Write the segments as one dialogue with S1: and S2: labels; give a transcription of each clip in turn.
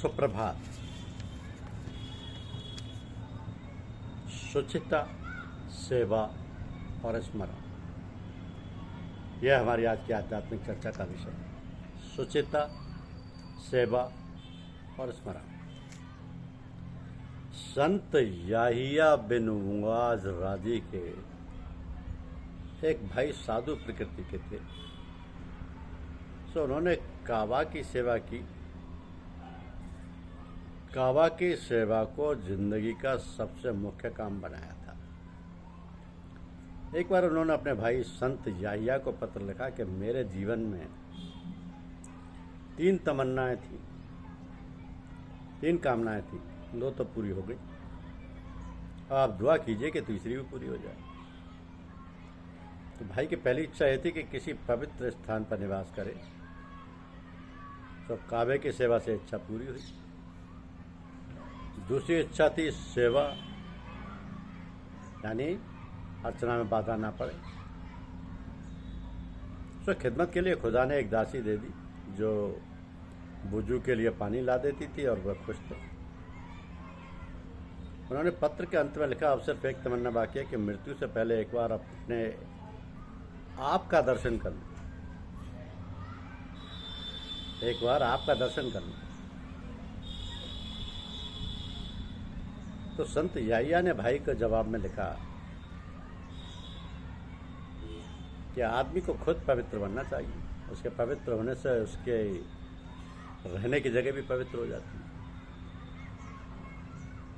S1: सुप्रभात। शुचिता, सेवा और स्मरण, यह हमारी आज की आध्यात्मिक चर्चा का विषय है। शुचिता, सेवा और स्मरण। संत याहिया बिन मुआज राजी के एक भाई साधु प्रकृति के थे। सो उन्होंने काबा की सेवा की। काबा की सेवा को जिंदगी का सबसे मुख्य काम बनाया था। एक बार उन्होंने अपने भाई संत याहिया को पत्र लिखा कि मेरे जीवन में 3 तमन्नाएं थी, 3 कामनाएं थी, 2 तो पूरी हो गई। आप दुआ कीजिए कि तीसरी भी पूरी हो जाए। तो भाई की पहली इच्छा यह थी कि किसी पवित्र स्थान पर निवास करे। तो काबे की सेवा से इच्छा पूरी हुई। दूसरी इच्छा थी सेवा, यानी अर्चना में बाधा ना पड़े। तो खिदमत के लिए खुदा ने एक दासी दे दी जो बुजू के लिए पानी ला देती थी और वह खुश थे। उन्होंने पत्र के अंत में लिखा, अब सिर्फ एक तमन्ना बाकी है कि मृत्यु से पहले एक बार अपने आप का दर्शन कर लूं, एक बार आपका दर्शन कर लूं। तो संत याहिया ने भाई को जवाब में लिखा कि आदमी को खुद पवित्र बनना चाहिए। उसके पवित्र होने से उसके रहने की जगह भी पवित्र हो जाती है।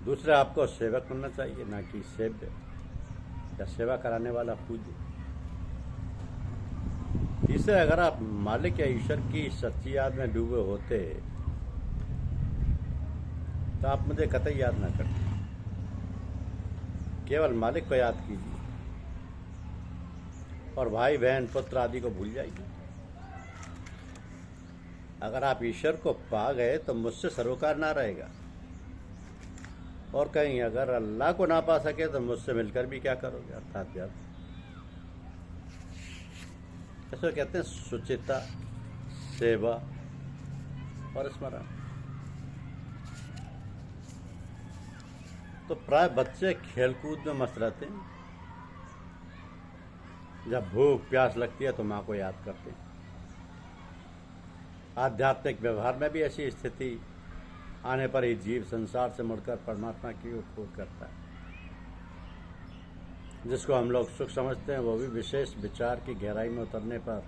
S1: दूसरा, आपको सेवक बनना चाहिए, ना कि सेव्य या सेवा कराने वाला पूज्य। तीसरे, अगर आप मालिक या ईश्वर की सच्ची याद में डूबे होते तो आप मुझे कतई याद ना करते, केवल मालिक को याद कीजिए और भाई बहन पुत्र आदि को भूल जाइए। अगर आप ईश्वर को पा गए तो मुझसे सरोकार ना रहेगा, और कहीं अगर अल्लाह को ना पा सके तो मुझसे मिलकर भी क्या करोगे, अर्थात व्यर्थ। ऐसे कहते हैं शुचिता, सेवा और स्मरण। तो प्राय बच्चे खेलकूद में मस्त रहते हैं। जब भूख प्यास लगती है तो माँ को याद करते हैं। आध्यात्मिक व्यवहार में भी ऐसी स्थिति आने पर ही जीव संसार से मुड़कर परमात्मा की ओर खोज करता है। जिसको हम लोग सुख समझते हैं वो भी विशेष विचार की गहराई में उतरने पर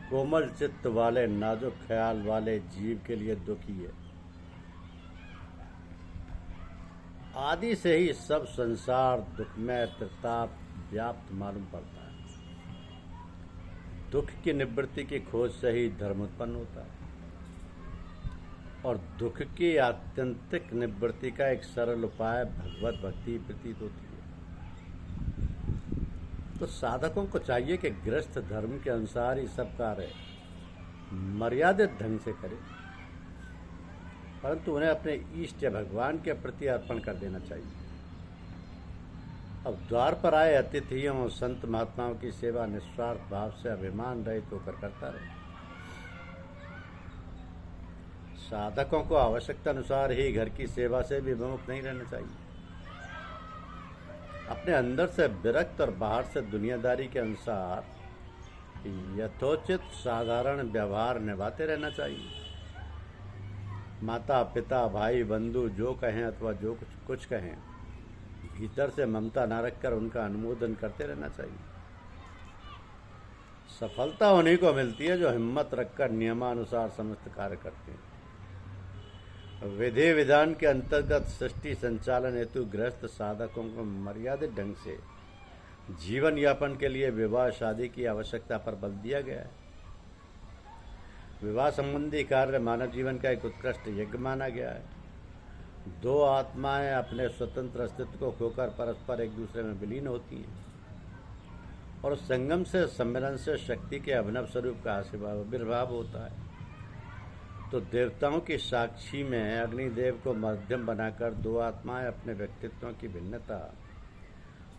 S1: कोमल चित्त वाले नाजुक ख्याल वाले जीव के लिए दुखी है। आदि से ही सब संसार दुखमय त्रिताप व्याप्त मालूम पड़ता है। दुख की निवृत्ति की खोज से ही धर्म उत्पन्न होता है और दुख की आत्यंतिक निवृत्ति का एक सरल उपाय भगवत भक्ति प्रतीत होती है। तो साधकों को चाहिए कि गृहस्थ धर्म के अनुसार ही सब कार्य मर्यादित ढंग से करें, परंतु उन्हें अपने इष्ट या भगवान के प्रति अर्पण कर देना चाहिए। अब द्वार पर आए अतिथियों और संत महात्माओं की सेवा निस्वार्थ भाव से अभिमान रहित होकर करता रहे। साधकों को आवश्यकता अनुसार ही घर की सेवा से भी विमुख नहीं रहना चाहिए। अपने अंदर से विरक्त और बाहर से दुनियादारी के अनुसार यथोचित साधारण व्यवहार निभाते रहना चाहिए। माता पिता भाई बंधु जो कहें अथवा जो कुछ कहें, भीतर से ममता न रखकर उनका अनुमोदन करते रहना चाहिए। सफलता उन्हीं को मिलती है जो हिम्मत रखकर नियमानुसार समस्त कार्य करते हैं। विधि विधान के अंतर्गत सृष्टि संचालन हेतु गृहस्थ साधकों को मर्यादित ढंग से जीवन यापन के लिए विवाह शादी की आवश्यकता पर बल दिया गया है। विवाह संबंधी कार्य मानव जीवन का एक उत्कृष्ट यज्ञ माना गया है। 2 आत्माएं अपने स्वतंत्र अस्तित्व को खोकर परस्पर एक दूसरे में विलीन होती हैं और संगम से सम्मेलन से शक्ति के अभिनव स्वरूप का आविर्भाव होता है। तो देवताओं की साक्षी में अग्निदेव को माध्यम बनाकर 2 आत्माएं अपने व्यक्तित्वों की भिन्नता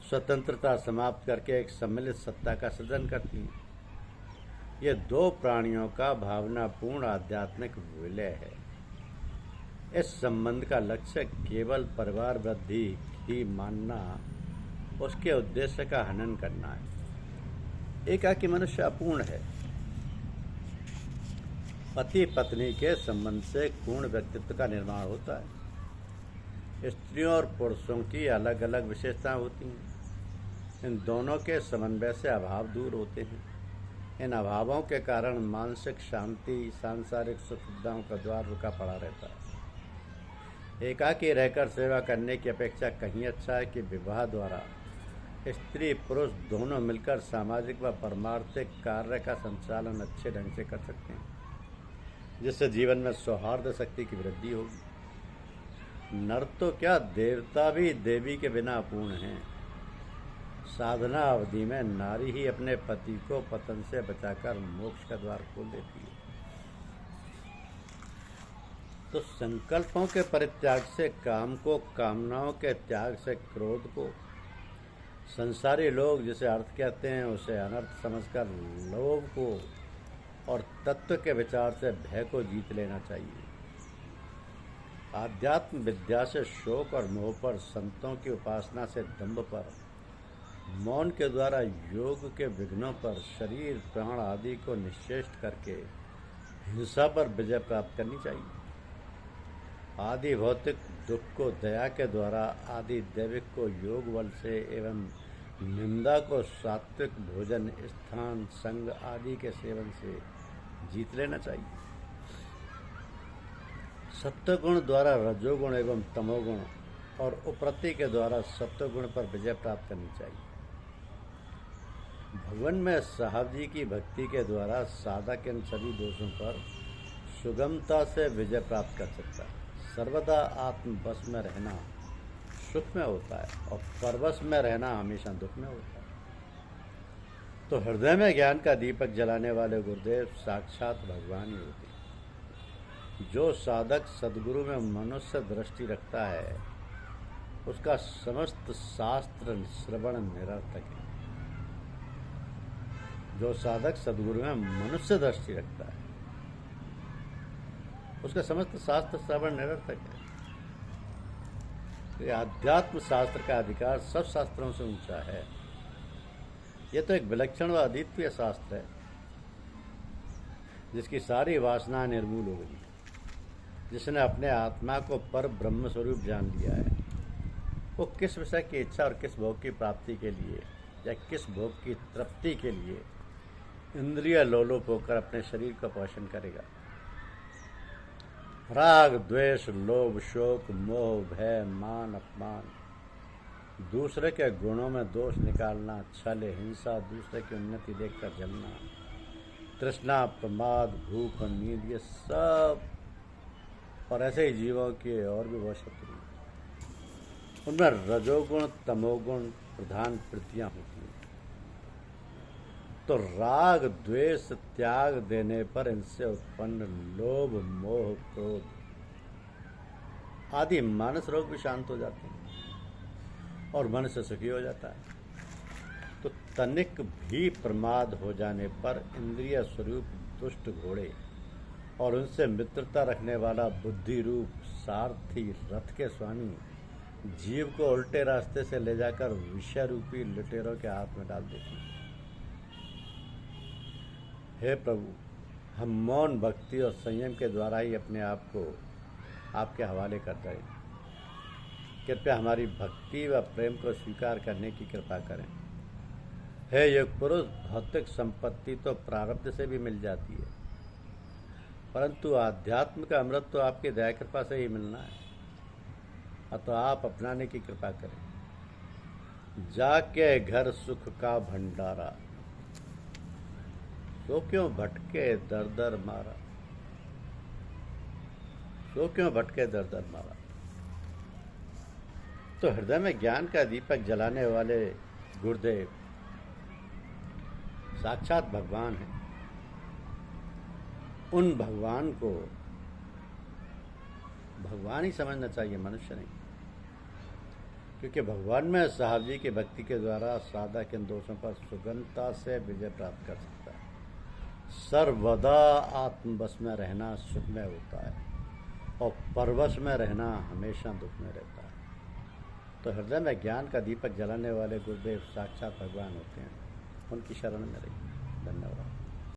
S1: स्वतंत्रता समाप्त करके एक सम्मिलित सत्ता का सृजन करती हैं। ये 2 प्राणियों का भावनापूर्ण आध्यात्मिक विलय है। इस संबंध का लक्ष्य केवल परिवार वृद्धि ही मानना उसके उद्देश्य का हनन करना है। एकाकी मनुष्य अपूर्ण है। पति पत्नी के संबंध से पूर्ण व्यक्तित्व का निर्माण होता है। स्त्रियों और पुरुषों की अलग अलग विशेषताएं होती हैं। इन दोनों के समन्वय से अभाव दूर होते हैं। इन अभावों के कारण मानसिक शांति, सांसारिक सुख सुविधाओं का द्वार रुका पड़ा रहता है। एकाकी रहकर सेवा करने की अपेक्षा कहीं अच्छा है कि विवाह द्वारा स्त्री पुरुष दोनों मिलकर सामाजिक व परमार्थिक कार्य का संचालन अच्छे ढंग से कर सकते हैं, जिससे जीवन में सौहार्द शक्ति की वृद्धि होगी। नर तो क्या, देवता भी देवी के बिना अपूर्ण हैं। साधना अवधि में नारी ही अपने पति को पतन से बचाकर मोक्ष का द्वार खोल देती है। तो संकल्पों के परित्याग से काम को, कामनाओं के त्याग से क्रोध को, संसारी लोग जिसे अर्थ कहते हैं उसे अनर्थ समझकर लोभ को और तत्व के विचार से भय को जीत लेना चाहिए। आध्यात्म विद्या से शोक और मोह पर, संतों की उपासना से दंभ पर, मौन के द्वारा योग के विघ्नों पर, शरीर प्राण आदि को निश्चेष्ट करके हिंसा पर विजय प्राप्त करनी चाहिए। आदि भौतिक दुख को दया के द्वारा, आदि दैविक को योग बल से एवं निंदा को सात्विक भोजन, स्थान, संग आदि के सेवन से जीत लेना चाहिए। सत्वगुण द्वारा रजोगुण एवं तमोगुण और उपरति के द्वारा सत्वगुण पर विजय प्राप्त करनी चाहिए। भगवान में साहब जी की भक्ति के द्वारा साधक इन सभी दोषों पर सुगमता से विजय प्राप्त कर सकता है। सर्वदा आत्मवश में रहना सुख में होता है और परवश में रहना हमेशा दुख में होता है। तो हृदय में ज्ञान का दीपक जलाने वाले गुरुदेव साक्षात भगवान ही होते हैं। जो साधक सद्गुरु में मनुष्य दृष्टि रखता है उसका समस्त शास्त्र श्रवण निरर्थक है। जो साधक सद्गुरु में मनुष्य दृष्टि रखता है उसका समस्त शास्त्र श्रवण निरर्थक है। तो आध्यात्म शास्त्र का अधिकार सब शास्त्रों से ऊंचा है। यह तो एक विलक्षण व अद्वितीय शास्त्र है जिसकी सारी वासना निर्मूल हो गई। जिसने अपने आत्मा को पर ब्रह्म स्वरूप जान लिया है, वो किस विषय की इच्छा और किस भोग की प्राप्ति के लिए या किस भोग की तृप्ति के लिए इंद्रिय लोलुप होकर अपने शरीर का पोषण करेगा। राग, द्वेष, लोभ, शोक, मोह, भय, मान, अपमान, दूसरे के गुणों में दोष निकालना, छल, हिंसा, दूसरे की उन्नति देखकर जलना, तृष्णा, प्रमाद, भूख और नींद, ये सब और ऐसे ही जीवों के और भी बहुत शत्रु हैं। उनमें रजोगुण तमोगुण प्रधान वृत्तियां होती हैं। तो राग द्वेष त्याग देने पर इनसे उत्पन्न लोभ, मोह, क्रोध आदि मानस रोग भी शांत हो जाते हैं और मन से सुखी हो जाता है। तो तनिक भी प्रमाद हो जाने पर इंद्रिय स्वरूप दुष्ट घोड़े और उनसे मित्रता रखने वाला बुद्धि रूप सारथी रथ के स्वामी जीव को उल्टे रास्ते से ले जाकर विषय रूपी लुटेरों के हाथ में डाल देती है। हे प्रभु, हम मौन भक्ति और संयम के द्वारा ही अपने आप को आपके हवाले करते हैं। कृपया हमारी भक्ति व प्रेम को स्वीकार करने की कृपा करें। हे योग पुरुष, भौतिक संपत्ति तो प्रारब्ध से भी मिल जाती है, परंतु आध्यात्म का अमृत तो आपकी दया कृपा से ही मिलना है। अतः आप अपनाने की कृपा करें। जाके घर सुख का भंडारा, सो क्यों भटके दर दर मारा, सो क्यों भटके दर दर मारा। तो हृदय में ज्ञान का दीपक जलाने वाले गुरुदेव साक्षात भगवान हैं। उन भगवान को भगवान ही समझना चाहिए, मनुष्य नहीं। क्योंकि भगवान में साहब जी की भक्ति के द्वारा साधक इन दोषों पर सुगमता से विजय प्राप्त कर सकता है। सर्वदा आत्मवश में रहना सुख में होता है और परवश में रहना हमेशा दुख में रहता है। तो हृदय में ज्ञान का दीपक जलाने वाले गुरुदेव साक्षात भगवान होते हैं, उनकी शरण में रहिए। धन्यवाद।